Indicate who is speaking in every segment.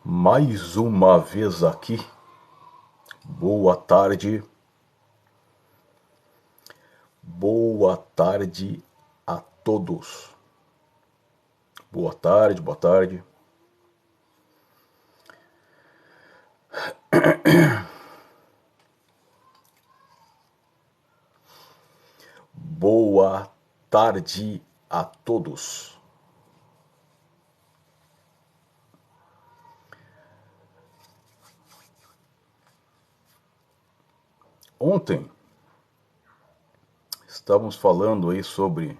Speaker 1: Mais uma vez aqui. Boa tarde. Boa tarde a todos. Boa tarde, boa tarde. Boa tarde a todos. Ontem estávamos falando aí sobre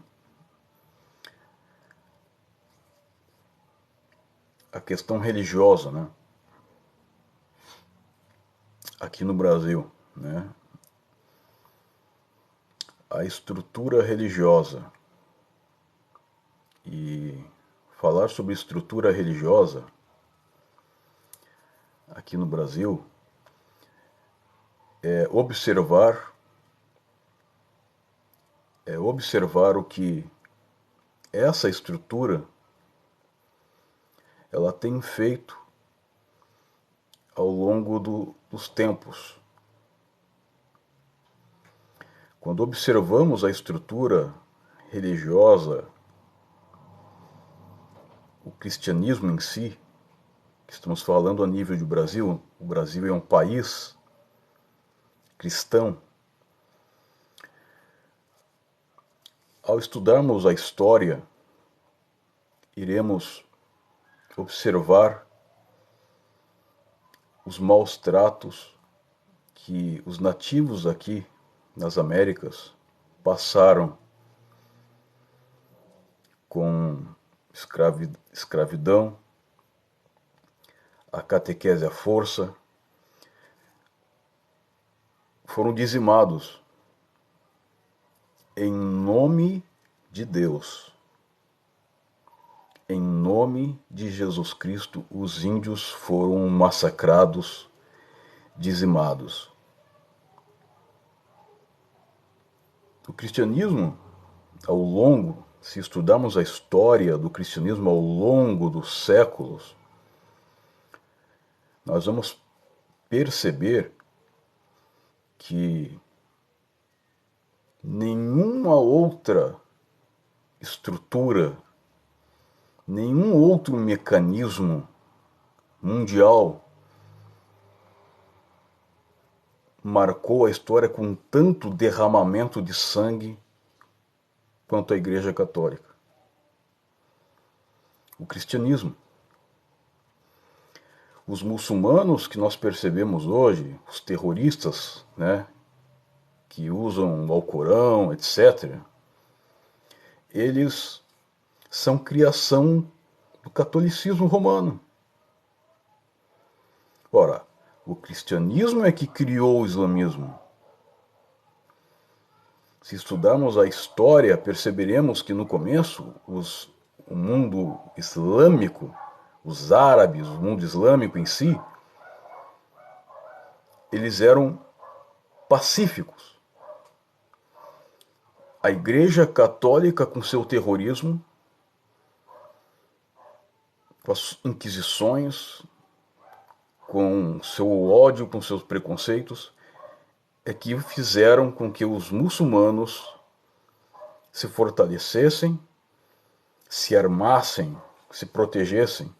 Speaker 1: a questão religiosa, né? Aqui no Brasil, né? A estrutura religiosa. E falar sobre estrutura religiosa aqui no Brasil é observar o que essa estrutura ela tem feito ao longo dos tempos. Quando observamos a estrutura religiosa, o cristianismo em si, que estamos falando a nível de Brasil, o Brasil é um país cristão. Ao estudarmos a história, iremos observar os maus tratos que os nativos aqui nas Américas passaram com escravidão, a catequese à força, foram dizimados em nome de Deus. Em nome de Jesus Cristo, os índios foram massacrados, dizimados. O cristianismo, se estudarmos a história do cristianismo ao longo dos séculos, nós vamos perceber que nenhuma outra estrutura, nenhum outro mecanismo mundial marcou a história com tanto derramamento de sangue quanto a Igreja Católica. O cristianismo. Os muçulmanos que nós percebemos hoje, os terroristas, né, que usam o Alcorão, etc., eles são criação do catolicismo romano. Ora, o cristianismo é que criou o islamismo. Se estudarmos a história, perceberemos que no começo o mundo islâmico, os árabes, o mundo islâmico em si, eles eram pacíficos. A Igreja Católica, com seu terrorismo, com as inquisições, com seu ódio, com seus preconceitos, é que fizeram com que os muçulmanos se fortalecessem, se armassem, se protegessem.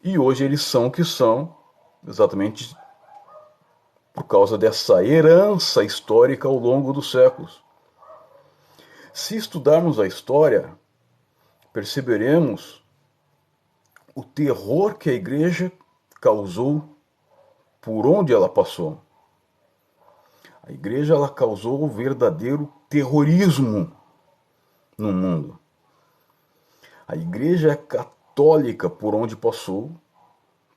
Speaker 1: E hoje eles são o que são, exatamente por causa dessa herança histórica ao longo dos séculos. Se estudarmos a história, perceberemos o terror que a igreja causou por onde ela passou. A igreja ela causou o verdadeiro terrorismo no mundo. A igreja católica, por onde passou,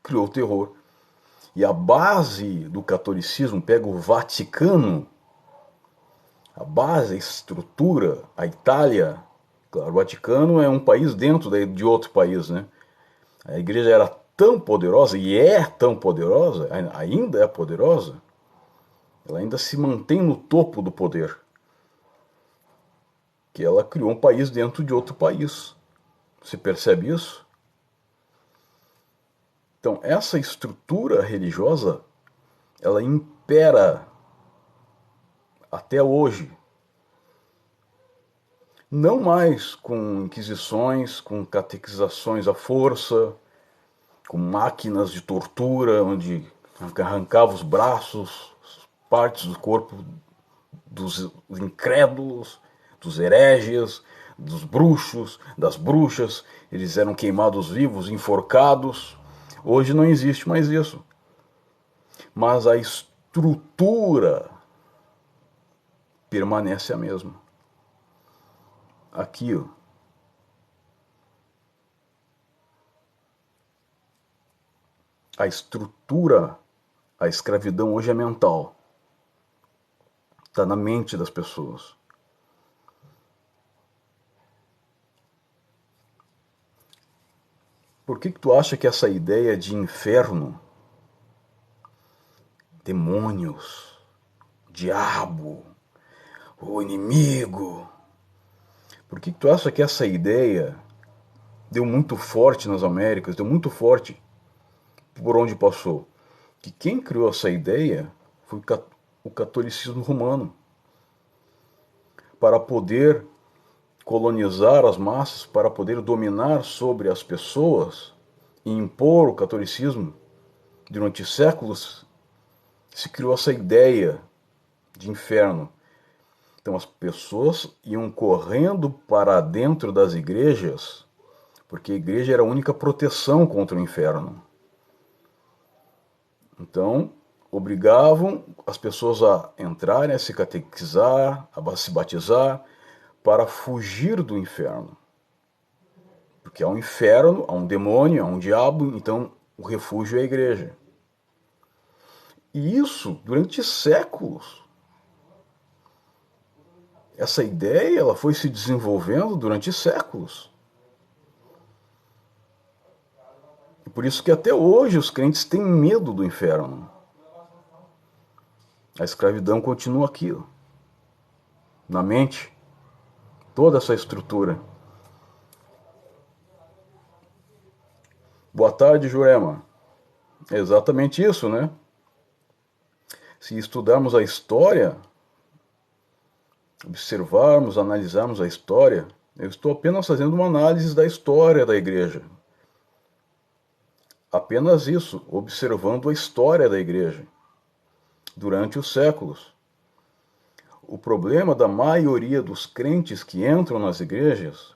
Speaker 1: criou terror. E a base do catolicismo, pega o Vaticano, a base, a estrutura, a Itália, claro, o Vaticano é um país dentro de outro país, né? A igreja era tão poderosa, e é tão poderosa, ainda é poderosa, ela ainda se mantém no topo do poder, que ela criou um país dentro de outro país. Você percebe isso? Então, essa estrutura religiosa, ela impera até hoje. Não mais com inquisições, com catequizações à força, com máquinas de tortura, onde arrancava os braços, partes do corpo dos incrédulos, dos hereges, dos bruxos, das bruxas. Eles eram queimados vivos, enforcados. Hoje não existe mais isso. Mas a estrutura permanece a mesma. Aqui, ó. A estrutura, a escravidão hoje é mental. Está na mente das pessoas. Por que tu acha que essa ideia de inferno, demônios, diabo, o inimigo, por que tu acha que essa ideia deu muito forte nas Américas, deu muito forte por onde passou? Que quem criou essa ideia foi o catolicismo romano, para poder colonizar as massas, para poder dominar sobre as pessoas e impor o catolicismo. Durante séculos se criou essa ideia de inferno. Então as pessoas iam correndo para dentro das igrejas, porque a igreja era a única proteção contra o inferno. Então obrigavam as pessoas a entrarem, a se catequizar, a se batizar, para fugir do inferno. Porque há um inferno, há um demônio, há um diabo, então o refúgio é a igreja. E isso durante séculos. Essa ideia ela foi se desenvolvendo durante séculos. E por isso que até hoje os crentes têm medo do inferno. A escravidão continua aqui, ó, na mente. Toda essa estrutura. Boa tarde, Jurema. É exatamente isso, né? Se estudarmos a história, observarmos, analisarmos a história, eu estou apenas fazendo uma análise da história da igreja. Apenas isso, observando a história da igreja durante os séculos. O problema da maioria dos crentes que entram nas igrejas,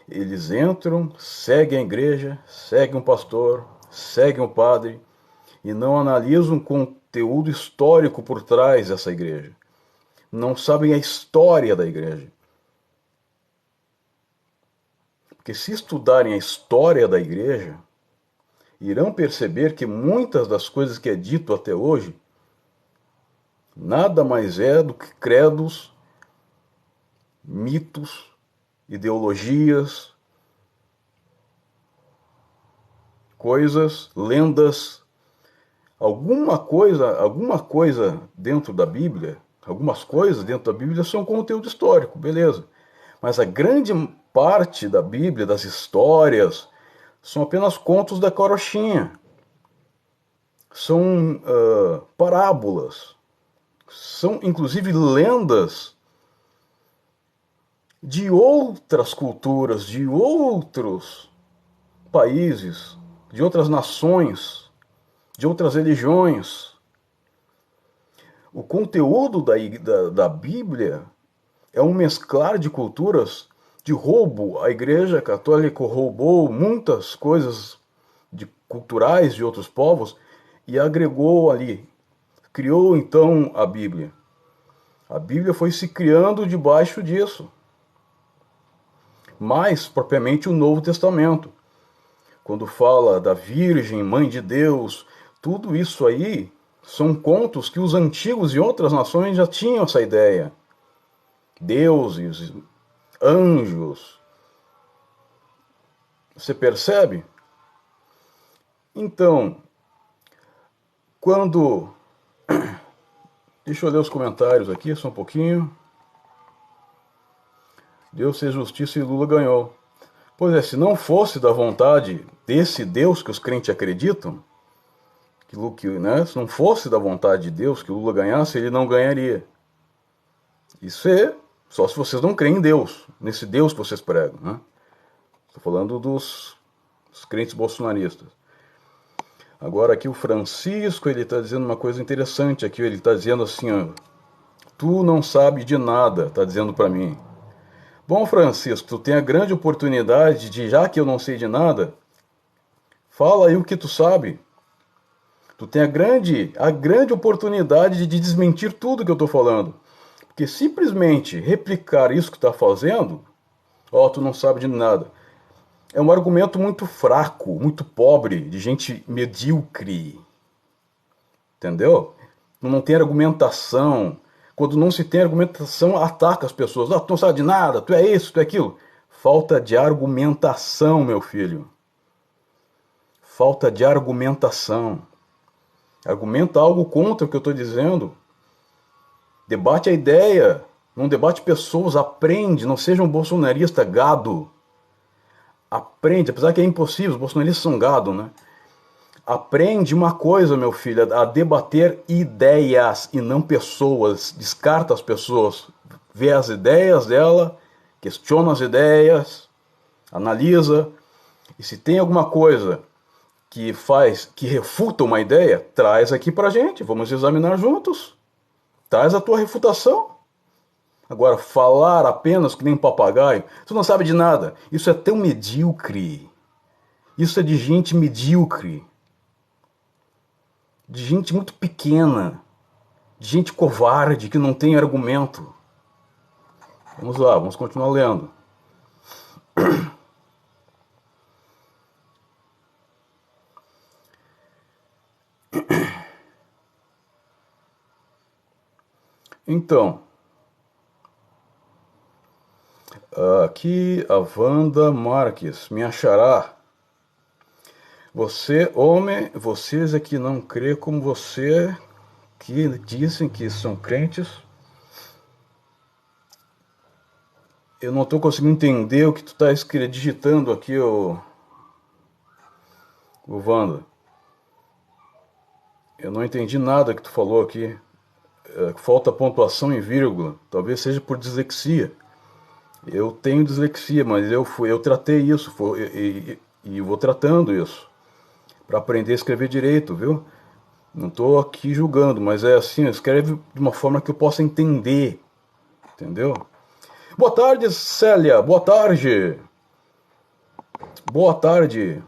Speaker 1: eles entram, seguem a igreja, seguem o pastor, seguem o padre e não analisam o conteúdo histórico por trás dessa igreja. Não sabem a história da igreja. Porque se estudarem a história da igreja, irão perceber que muitas das coisas que é dito até hoje nada mais é do que credos, mitos, ideologias, coisas, lendas, alguma coisa dentro da Bíblia, algumas coisas dentro da Bíblia são conteúdo histórico, beleza. Mas a grande parte da Bíblia, das histórias, são apenas contos da carochinha. São parábolas. São inclusive lendas de outras culturas, de outros países, de outras nações, de outras religiões. O conteúdo da Bíblia é um mesclar de culturas, de roubo. A Igreja Católica roubou muitas coisas culturais de outros povos e agregou ali. Criou então a Bíblia. A Bíblia foi se criando debaixo disso. Mais propriamente o Novo Testamento. Quando fala da Virgem, Mãe de Deus, tudo isso aí são contos que os antigos e outras nações já tinham essa ideia. Deuses, anjos. Você percebe? Então, quando... Deixa eu ler os comentários aqui só um pouquinho. Deus fez justiça e Lula ganhou. Pois é, se não fosse da vontade desse Deus que os crentes acreditam, né, se não fosse da vontade de Deus que o Lula ganhasse, ele não ganharia. Isso é só se vocês não creem em Deus, nesse Deus que vocês pregam, né? Estou falando dos crentes bolsonaristas. Agora aqui o Francisco, ele está dizendo uma coisa interessante aqui, ele está dizendo assim, ó, tu não sabe de nada, está dizendo para mim. Bom, Francisco, tu tem a grande oportunidade de, já que eu não sei de nada, fala aí o que tu sabe. Tu tem a grande oportunidade de desmentir tudo que eu estou falando. Porque simplesmente replicar isso que está fazendo, ó, tu não sabe de nada, é um argumento muito fraco, muito pobre, de gente medíocre. Entendeu? Não tem argumentação. Quando não se tem argumentação, ataca as pessoas. Ah, tu não sabe de nada, tu é isso, tu é aquilo. Falta de argumentação, meu filho. Falta de argumentação. Argumenta algo contra o que eu estou dizendo. Debate a ideia. Não debate pessoas. Aprende. Não seja um bolsonarista gado. Aprende. Apesar que é impossível. Os bolsonaristas são gado, né? Aprende uma coisa, meu filho, a debater ideias e não pessoas. Descarta as pessoas. Vê as ideias dela, questiona as ideias, analisa. E se tem alguma coisa que refuta uma ideia, traz aqui pra gente. Vamos examinar juntos. Traz a tua refutação. Agora, falar apenas que nem um papagaio, tu não sabe de nada. Isso é tão medíocre. Isso é de gente medíocre. De gente muito pequena, de gente covarde que não tem argumento. Vamos lá, vamos continuar lendo. Então, aqui a Wanda Marques, me achará. Você, homem, vocês é que não crê como você, que dizem que são crentes. Eu não estou conseguindo entender o que tu está digitando aqui, o Wanda. Eu não entendi nada que tu falou aqui. Falta pontuação em vírgula. Talvez seja por dislexia. Eu tenho dislexia, mas eu tratei isso e vou tratando isso para aprender a escrever direito, viu? Não estou aqui julgando, mas é assim, escreve de uma forma que eu possa entender, entendeu? Boa tarde, Célia. Boa tarde. Boa tarde.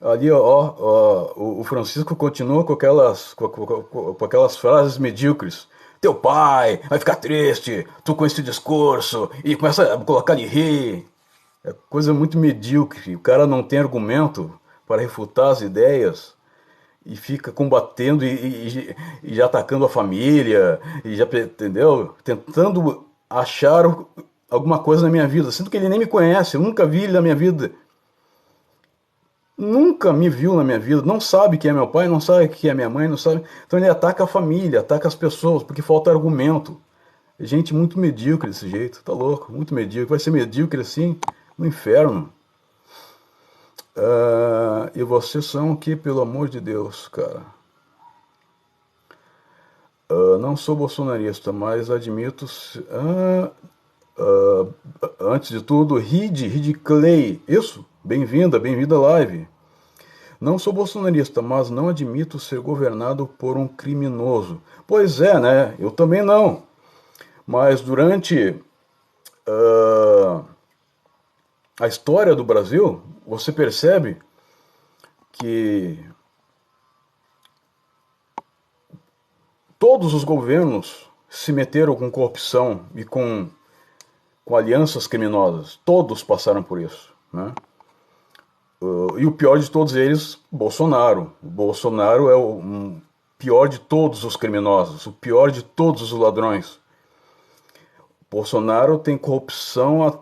Speaker 1: Ali, ó, o Francisco continua com aquelas frases medíocres. Teu pai vai ficar triste, tu com esse discurso, e começa a colocar de rir. É coisa muito medíocre. O cara não tem argumento para refutar as ideias e fica combatendo e já atacando a família, e já, entendeu? Tentando achar alguma coisa na minha vida, sendo que ele nem me conhece, eu nunca vi ele na minha vida. Nunca me viu na minha vida, não sabe quem é meu pai, não sabe quem é minha mãe, não sabe. Então ele ataca a família, ataca as pessoas, porque falta argumento. Gente muito medíocre desse jeito, tá louco, muito medíocre. Vai ser medíocre assim no inferno. E vocês são o que, pelo amor de Deus, cara? Não sou bolsonarista, mas admito. Antes de tudo, Reed Clay, isso? Bem-vinda à live. Não sou bolsonarista, mas não admito ser governado por um criminoso. Pois é, né? Eu também não. Mas durante a história do Brasil, você percebe que todos os governos se meteram com corrupção e com alianças criminosas. Todos passaram por isso, né? E o pior de todos eles, Bolsonaro. O Bolsonaro é o pior de todos os criminosos, o pior de todos os ladrões. Bolsonaro tem corrupção,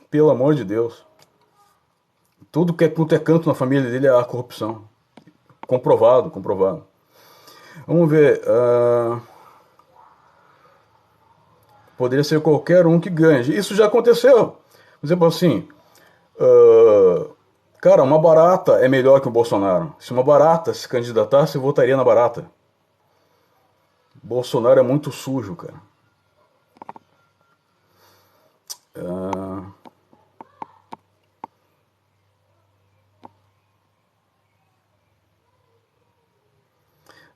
Speaker 1: pelo amor de Deus. Tudo que é canto na família dele é a corrupção. Comprovado. Vamos ver. Poderia ser qualquer um que ganhe. Isso já aconteceu. Por exemplo, assim, ah, cara, uma barata é melhor que o Bolsonaro. Se uma barata se candidatasse, eu votaria na barata. Bolsonaro é muito sujo, cara. Ah,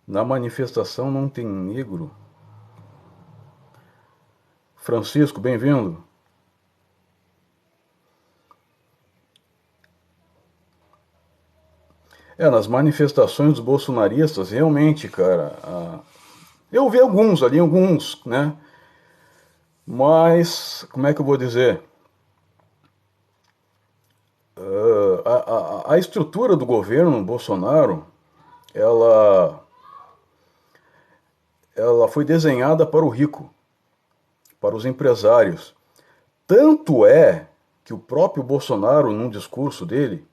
Speaker 1: na manifestação não tem negro. Francisco, bem-vindo. Nas manifestações dos bolsonaristas, realmente, cara, eu vi alguns ali, alguns, né? Mas, como é que eu vou dizer? A estrutura do governo Bolsonaro, ela, ela foi desenhada para o rico, para os empresários. Tanto é que o próprio Bolsonaro, num discurso dele,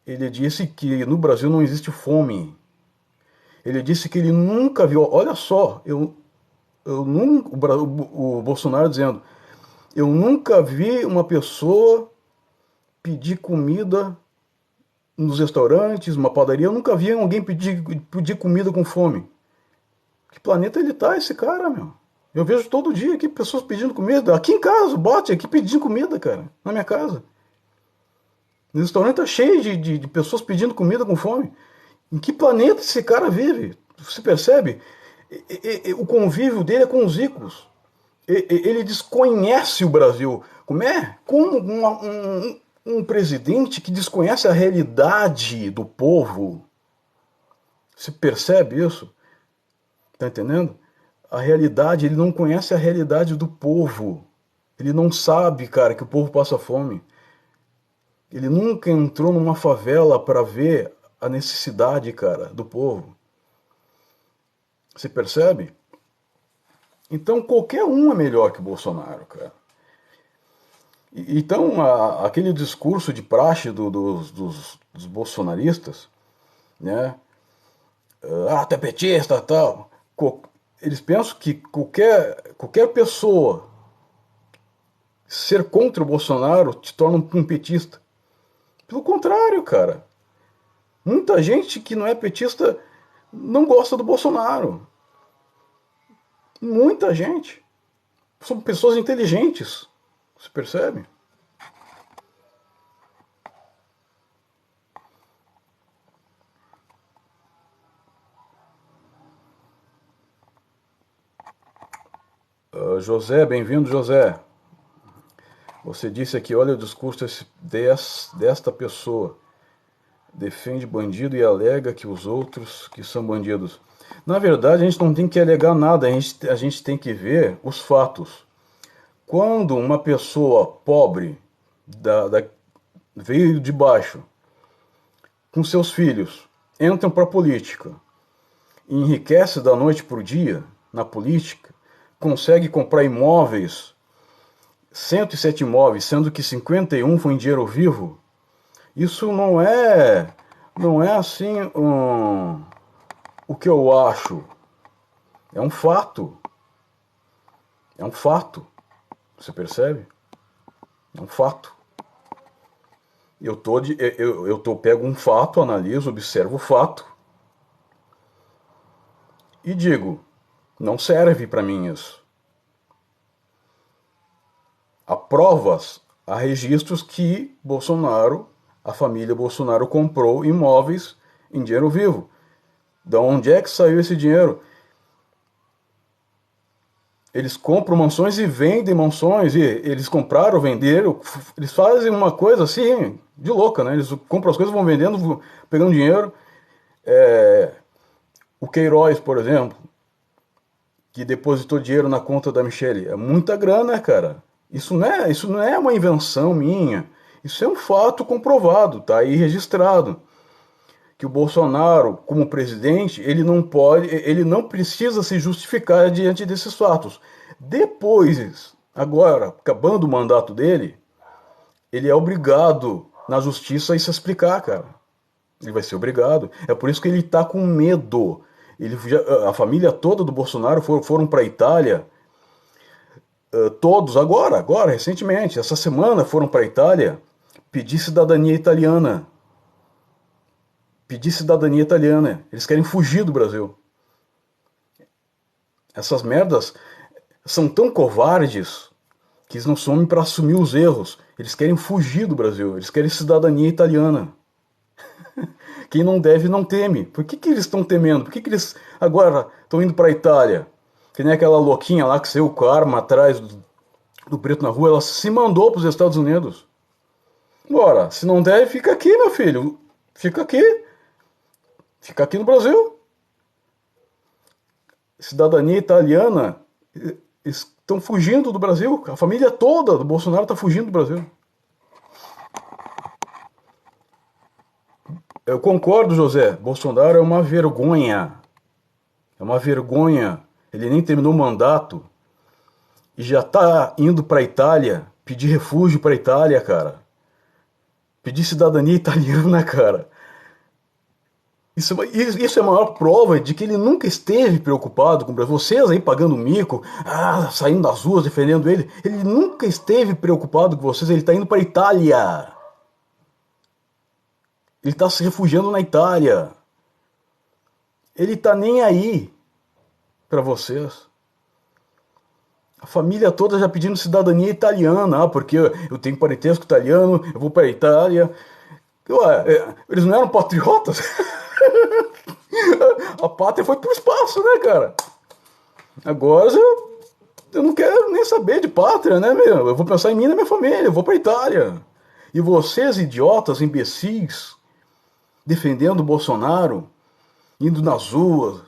Speaker 1: ele disse que no Brasil não existe fome. Ele disse que ele nunca viu. Olha só, eu nunca, o Bolsonaro dizendo: eu nunca vi uma pessoa pedir comida nos restaurantes, uma padaria. Eu nunca vi alguém pedir comida com fome. Que planeta ele tá, esse cara, meu? Eu vejo todo dia aqui pessoas pedindo comida. Aqui em casa, bote aqui pedindo comida, cara. Na minha casa. O restaurante tá cheio de pessoas pedindo comida com fome. Em que planeta esse cara vive? Você percebe? O convívio dele é com os ricos. Ele desconhece o Brasil. Como é? Como um presidente que desconhece a realidade do povo. Você percebe isso? Tá entendendo? A realidade, ele não conhece a realidade do povo. Ele não sabe, cara, que o povo passa fome. Ele nunca entrou numa favela para ver a necessidade, cara, do povo. Você percebe? Então qualquer um é melhor que o Bolsonaro, cara. Então aquele discurso de praxe dos bolsonaristas, né? Tu é petista, tal. Eles pensam que qualquer pessoa ser contra o Bolsonaro te torna um petista. Pelo contrário, cara. Muita gente que não é petista não gosta do Bolsonaro. Muita gente. São pessoas inteligentes. Você percebe? José, bem-vindo, José. Você disse aqui, olha o discurso desta pessoa. Defende bandido e alega que os outros que são bandidos. Na verdade, a gente não tem que alegar nada, a gente tem que ver os fatos. Quando uma pessoa pobre veio de baixo, com seus filhos, entram para a política, e enriquece da noite para o dia na política, consegue comprar imóveis, 107 imóveis, sendo que 51 foi em dinheiro vivo, isso não é assim o que eu acho. É um fato. É um fato. Você percebe? É um fato. Pego um fato, analiso, observo o fato e digo, não serve para mim isso. Há provas, há registros que a família Bolsonaro comprou imóveis em dinheiro vivo. Da onde é que saiu esse dinheiro? Eles compram mansões e vendem mansões, e eles compraram, venderam, eles fazem uma coisa assim, de louca, né? Eles compram as coisas, vão vendendo, pegando dinheiro. O Queiroz, por exemplo, que depositou dinheiro na conta da Michelle, é muita grana, cara. Isso não é uma invenção minha, isso é um fato comprovado, tá aí registrado. Que o Bolsonaro, como presidente, ele não precisa se justificar diante desses fatos. Depois, agora, acabando o mandato dele, ele é obrigado na justiça a se explicar, cara. Ele vai ser obrigado. É por isso que ele tá com medo. A família toda do Bolsonaro foram para a Itália todos agora, recentemente, essa semana foram para a Itália pedir cidadania italiana. Pedir cidadania italiana. Eles querem fugir do Brasil. Essas merdas são tão covardes que eles não somem para assumir os erros. Eles querem fugir do Brasil. Eles querem cidadania italiana. Quem não deve não teme. Por que eles estão temendo? Por que eles agora estão indo para a Itália? Que nem aquela louquinha lá que saiu com a arma atrás do preto na rua, ela se mandou para os Estados Unidos. Ora, se não deve, fica aqui, meu filho. Fica aqui. Fica aqui no Brasil. Cidadania italiana, estão fugindo do Brasil. A família toda do Bolsonaro está fugindo do Brasil. Eu concordo, José. Bolsonaro é uma vergonha. É uma vergonha. Ele nem terminou o mandato e já está indo para a Itália, pedir refúgio para a Itália, cara. Pedir cidadania italiana, cara. Isso é a maior prova de que ele nunca esteve preocupado com o Brasil. Vocês aí pagando mico, saindo das ruas defendendo ele. Ele nunca esteve preocupado com vocês. Ele está indo para a Itália. Ele está se refugiando na Itália. Ele está nem aí para vocês. A família toda já pedindo cidadania italiana. Porque eu tenho parentesco italiano, eu vou para a Itália. Eles não eram patriotas? A pátria foi pro espaço, né, cara? Agora eu não quero nem saber de pátria, né, meu? Eu vou pensar em mim e na minha família, eu vou pra Itália. E vocês, idiotas, imbecis, defendendo o Bolsonaro, indo nas ruas,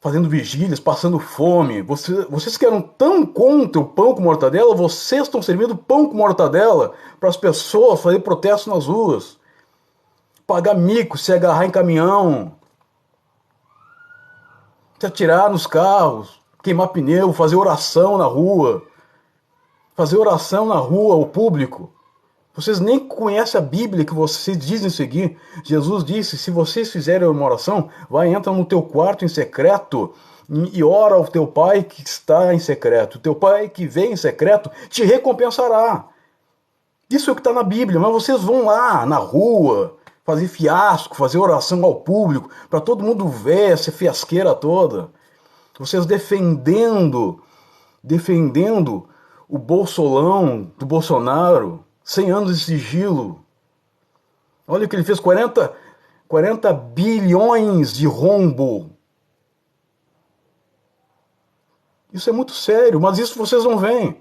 Speaker 1: fazendo vigílias, passando fome. Vocês que eram tão contra o pão com mortadela, vocês estão servindo pão com mortadela para as pessoas fazerem protesto nas ruas. Pagar mico, se agarrar em caminhão, se atirar nos carros, queimar pneu, fazer oração na rua. Fazer oração na rua, ao público. Vocês nem conhecem a Bíblia que vocês dizem seguir. Jesus disse, se vocês fizerem uma oração, entra no teu quarto em secreto e ora ao teu pai que está em secreto. O teu pai que vem em secreto te recompensará. Isso é o que está na Bíblia, mas vocês vão lá na rua fazer fiasco, fazer oração ao público, para todo mundo ver essa fiasqueira toda. Vocês defendendo o bolsolão do Bolsonaro, 100 anos de sigilo. Olha o que ele fez, 40 bilhões de rombo. Isso é muito sério, mas isso vocês não veem.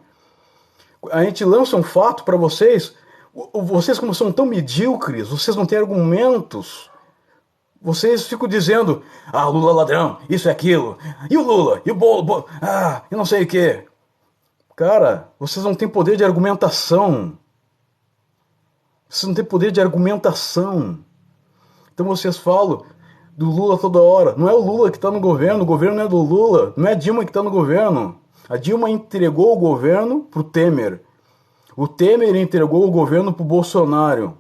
Speaker 1: A gente lança um fato para vocês. Vocês, como são tão medíocres, vocês não têm argumentos. Vocês ficam dizendo, Lula ladrão, isso é aquilo. E o Lula? E o Bolo? Eu não sei o quê. Cara, vocês não têm poder de argumentação. Vocês não têm poder de argumentação. Então vocês falam do Lula toda hora. Não é o Lula que está no governo, o governo não é do Lula. Não é a Dilma que está no governo. A Dilma entregou o governo para o Temer. O Temer entregou o governo para o Bolsonaro,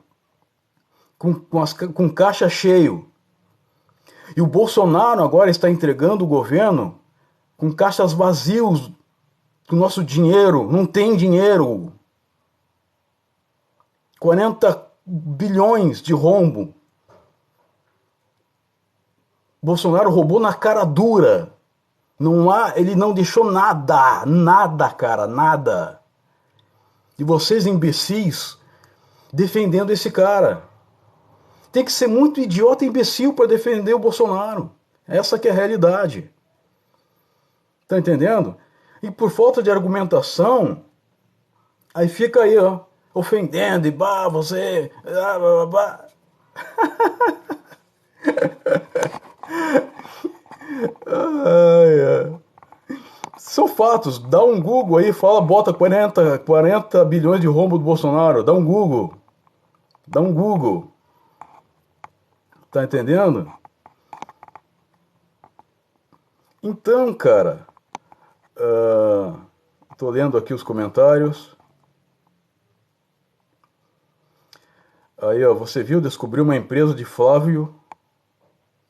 Speaker 1: com caixa cheio. E o Bolsonaro agora está entregando o governo com caixas vazios do nosso dinheiro. Não tem dinheiro. 40 bilhões de rombo. Bolsonaro roubou na cara dura. Ele não deixou nada. Nada, cara, nada. E vocês, imbecis, defendendo esse cara. Tem que ser muito idiota e imbecil para defender o Bolsonaro. Essa que é a realidade. Tá entendendo? E por falta de argumentação, aí fica aí, ofendendo, e você... São fatos. Dá um Google aí, bota 40 bilhões de rombo do Bolsonaro. Dá um Google. Dá um Google. Tá entendendo? Então, cara, tô lendo aqui os comentários. Aí, você viu? Descobriu uma empresa de Flávio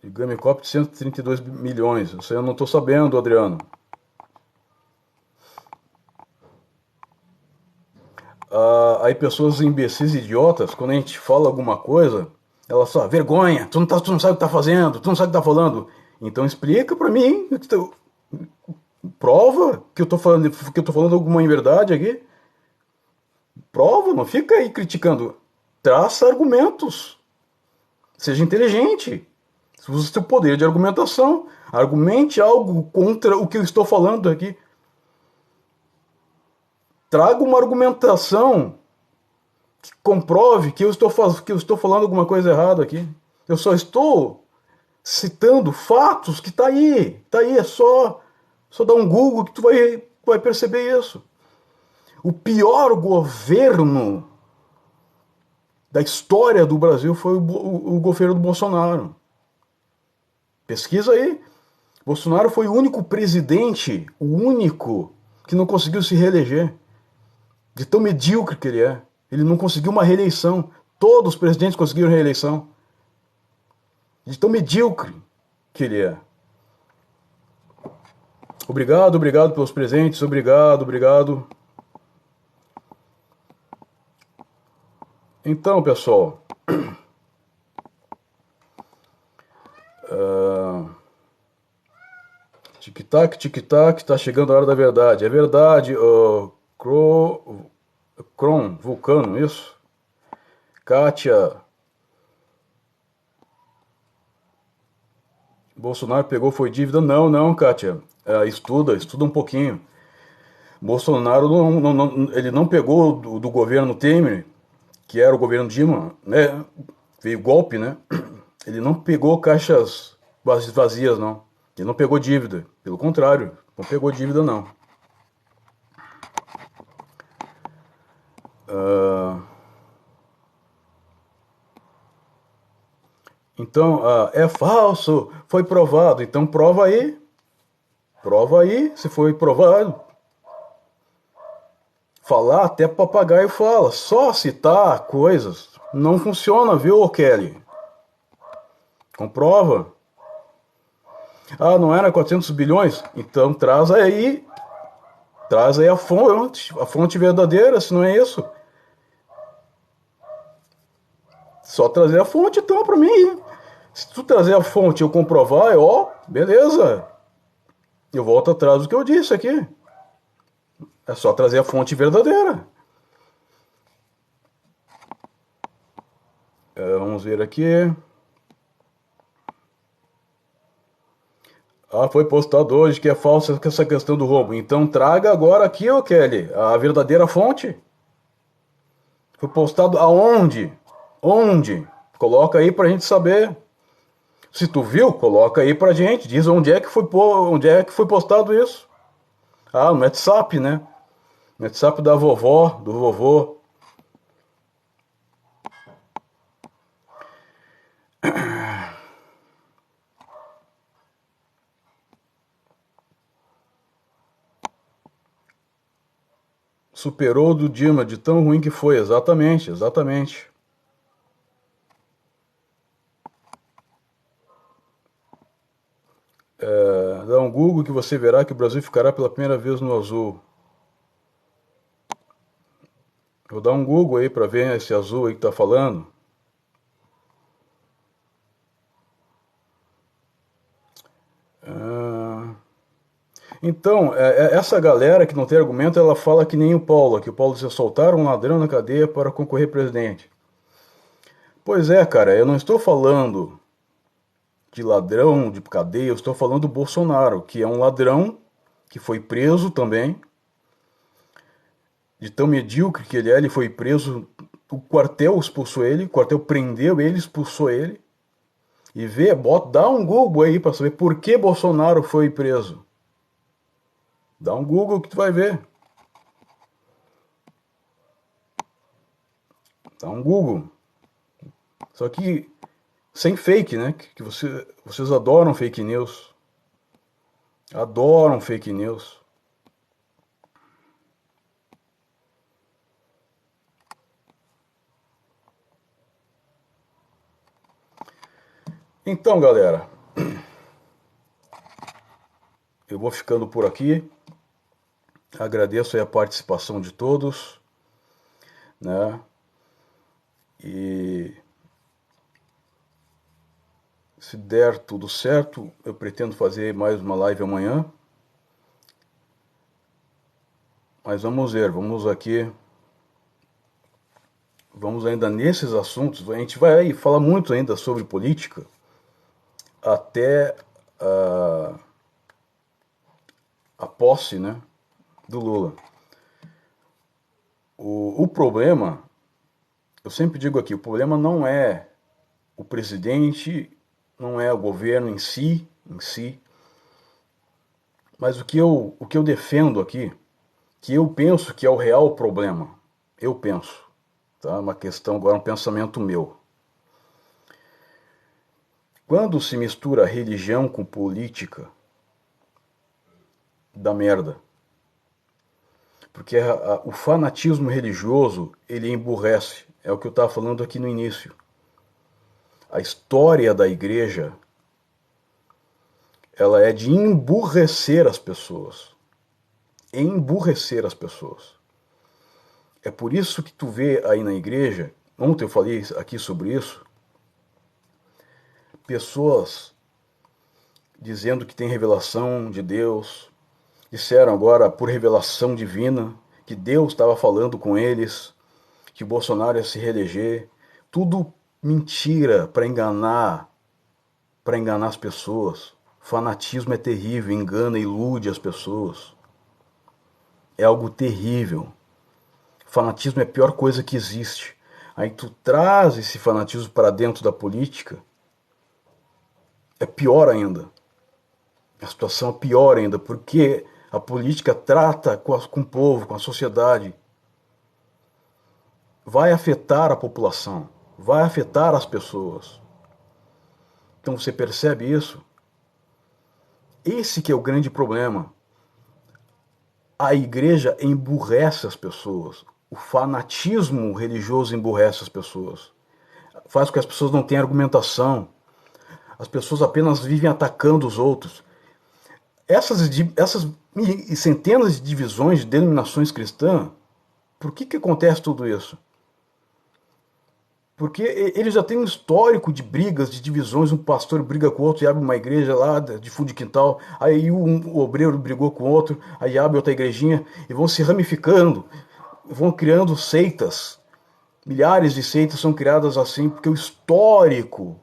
Speaker 1: de Gamicop de 132 milhões. Isso aí eu não tô sabendo, Adriano. Aí pessoas imbecis, idiotas, quando a gente fala alguma coisa, elas falam, vergonha, tu não sabe o que tá fazendo, tu não sabe o que tá falando. Então explica pra mim, prova que eu tô falando alguma inverdade aqui. Prova, não fica aí criticando. Traça argumentos. Seja inteligente. Se você tem o poder de argumentação, argumente algo contra o que eu estou falando aqui. Traga uma argumentação que comprove que eu estou falando alguma coisa errada aqui. Eu só estou citando fatos que tá aí. Tá aí, só dar um Google que tu vai perceber isso. O pior governo da história do Brasil foi o governo do Bolsonaro. Pesquisa aí. Bolsonaro foi o único presidente, o único, que não conseguiu se reeleger. De tão medíocre que ele é. Ele não conseguiu uma reeleição. Todos os presidentes conseguiram reeleição. De tão medíocre que ele é. Obrigado, obrigado pelos presentes. Obrigado, obrigado. Então, pessoal. Tic-tac, tic-tac, tá chegando a hora da verdade. É verdade, Kron, Vulcano, isso? Kátia, Bolsonaro pegou, foi dívida? Não, não, Kátia. Estuda um pouquinho. Bolsonaro ele não pegou do governo Temer, que era o governo Dilma, né? Veio golpe, né? Ele não pegou caixas vazias, não. Ele não pegou dívida. Pelo contrário, não pegou dívida, não. Então, é falso, foi provado. Então prova aí. Prova aí, se foi provado. Falar até papagaio fala. Só citar coisas não funciona, viu, Kelly? Comprova. Ah, não era 400 bilhões? Então traz aí a fonte verdadeira, se não é isso. Só trazer a fonte, então, pra mim. Se tu trazer a fonte e eu comprovar, beleza. Eu volto atrás do que eu disse aqui. É só trazer a fonte verdadeira. Vamos ver aqui. Ah, foi postado hoje que é falsa essa questão do roubo. Então traga agora aqui, ô Kelly, a verdadeira fonte. Foi postado aonde? Onde? Coloca aí pra gente saber. Se tu viu, coloca aí pra gente. Diz onde é que foi postado isso. Ah, no WhatsApp, né? No WhatsApp da vovó, do vovô. Superou do Dilma, de tão ruim que foi. Exatamente, exatamente. Dá um Google que você verá que o Brasil ficará pela primeira vez no azul. Vou dar um Google aí pra ver esse azul aí que tá falando. Então, essa galera que não tem argumento, ela fala que nem o Paulo, que o Paulo disse soltar um ladrão na cadeia para concorrer presidente. Pois é, cara, eu não estou falando de ladrão, de cadeia, eu estou falando do Bolsonaro, que é um ladrão que foi preso também, de tão medíocre que ele foi preso, o quartel expulsou ele, o quartel prendeu ele, expulsou ele, e dá um Google aí para saber por que Bolsonaro foi preso. Dá um Google que tu vai ver. Dá um Google. Só que sem fake, né? Que vocês adoram fake news. Adoram fake news. Então, galera, eu vou ficando por aqui. Agradeço aí a participação de todos. né? E se der tudo certo, eu pretendo fazer mais uma live amanhã. Mas vamos ver, vamos ainda nesses assuntos. A gente vai falar muito ainda sobre política até a posse, né, do Lula. O problema, eu sempre digo aqui, o problema não é o presidente, não é o governo em si, mas o que eu defendo aqui, que eu penso que é o real problema, eu penso, tá? Uma questão agora, um pensamento meu. Quando se mistura religião com política, dá merda. Porque o fanatismo religioso, ele emburrece. É o que eu estava falando aqui no início. A história da igreja, ela é de emburrecer as pessoas. Emburrecer as pessoas. É por isso que tu vê aí na igreja, ontem eu falei aqui sobre isso, pessoas dizendo que tem revelação de Deus, disseram agora por revelação divina que Deus estava falando com eles, que o Bolsonaro ia se reeleger. Tudo mentira para enganar as pessoas. Fanatismo é terrível, engana, ilude as pessoas. É algo terrível. Fanatismo é a pior coisa que existe. Aí tu traz esse fanatismo para dentro da política, é pior ainda. A situação é pior ainda, porque a política trata com o povo, com a sociedade. Vai afetar a população, vai afetar as pessoas. Então você percebe isso? Esse que é o grande problema. A igreja emburrece as pessoas. O fanatismo religioso emburrece as pessoas. Faz com que as pessoas não tenham argumentação. As pessoas apenas vivem atacando os outros. Essas centenas de divisões de denominações cristãs, por que acontece tudo isso? Porque ele já tem um histórico de brigas, de divisões, um pastor briga com o outro e abre uma igreja lá de fundo de quintal, aí o obreiro brigou com o outro, aí abre outra igrejinha, e vão se ramificando, vão criando seitas. Milhares de seitas são criadas assim, porque o histórico,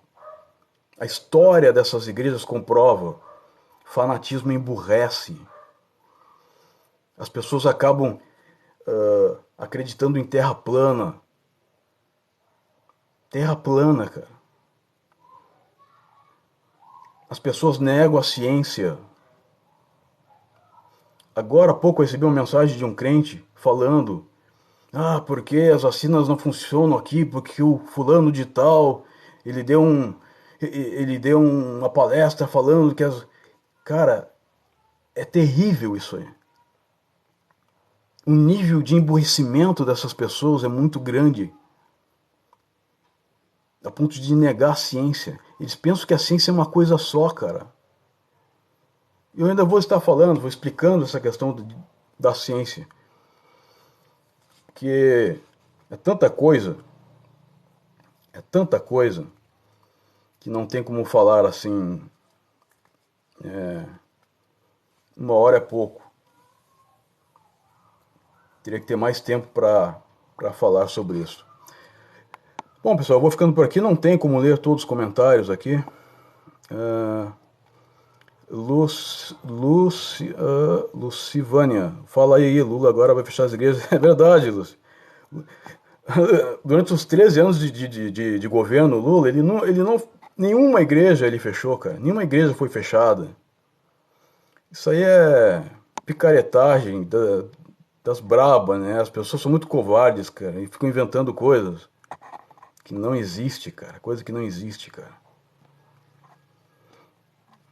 Speaker 1: a história dessas igrejas comprova, fanatismo emburrece. As pessoas acabam acreditando em terra plana. Terra plana, cara. As pessoas negam a ciência. Agora há pouco eu recebi uma mensagem de um crente falando: ah, porque as vacinas não funcionam aqui, porque o fulano de tal, ele deu uma palestra falando que as... Cara, é terrível isso aí. O nível de emburrecimento dessas pessoas é muito grande, a ponto de negar a ciência. Eles pensam que a ciência é uma coisa só, cara. Eu ainda vou estar falando, vou explicando essa questão da ciência. Que é tanta coisa, que não tem como falar assim, uma hora é pouco. Teria que ter mais tempo para falar sobre isso. Bom, pessoal, eu vou ficando por aqui. Não tem como ler todos os comentários aqui. Lucivânia, fala aí, Lula agora vai fechar as igrejas. É verdade, Lúcio. Durante os 13 anos de governo Lula, ele não, nenhuma igreja ele fechou, cara. Nenhuma igreja foi fechada. Isso aí é picaretagem das brabas, né? As pessoas são muito covardes, cara, e ficam inventando coisas que não existe, cara. Coisa que não existe, cara.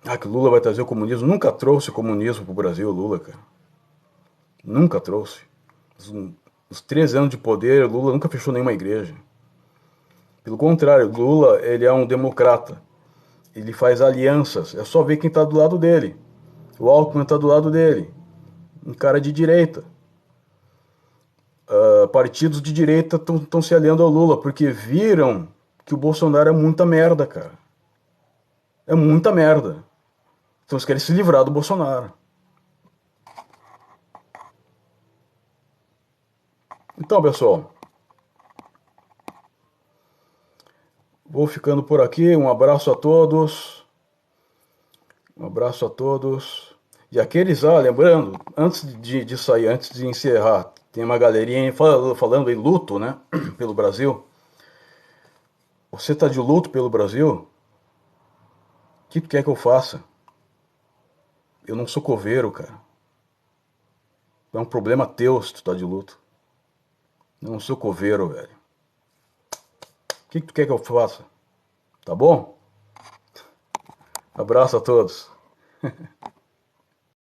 Speaker 1: Ah, que Lula vai trazer o comunismo. Nunca trouxe o comunismo pro Brasil, Lula, cara. Nunca trouxe. Os 13 anos de poder, Lula nunca fechou nenhuma igreja. Pelo contrário, Lula, ele é um democrata. Ele faz alianças. É só ver quem tá do lado dele. O Alckmin tá do lado dele. Um cara de direita. partidos de direita estão se aliando ao Lula, porque viram que o Bolsonaro é muita merda, cara. É muita merda. Então eles querem se livrar do Bolsonaro. Então, pessoal, vou ficando por aqui. Um abraço a todos. Um abraço a todos. E aqueles, lembrando, antes de sair, antes de encerrar, tem uma galerinha falando em luto, né? Pelo Brasil. Você tá de luto pelo Brasil? O que tu quer que eu faça? Eu não sou coveiro, cara. É um problema teu se tu tá de luto. Eu não sou coveiro, velho. O que tu quer que eu faça? Tá bom? Abraço a todos.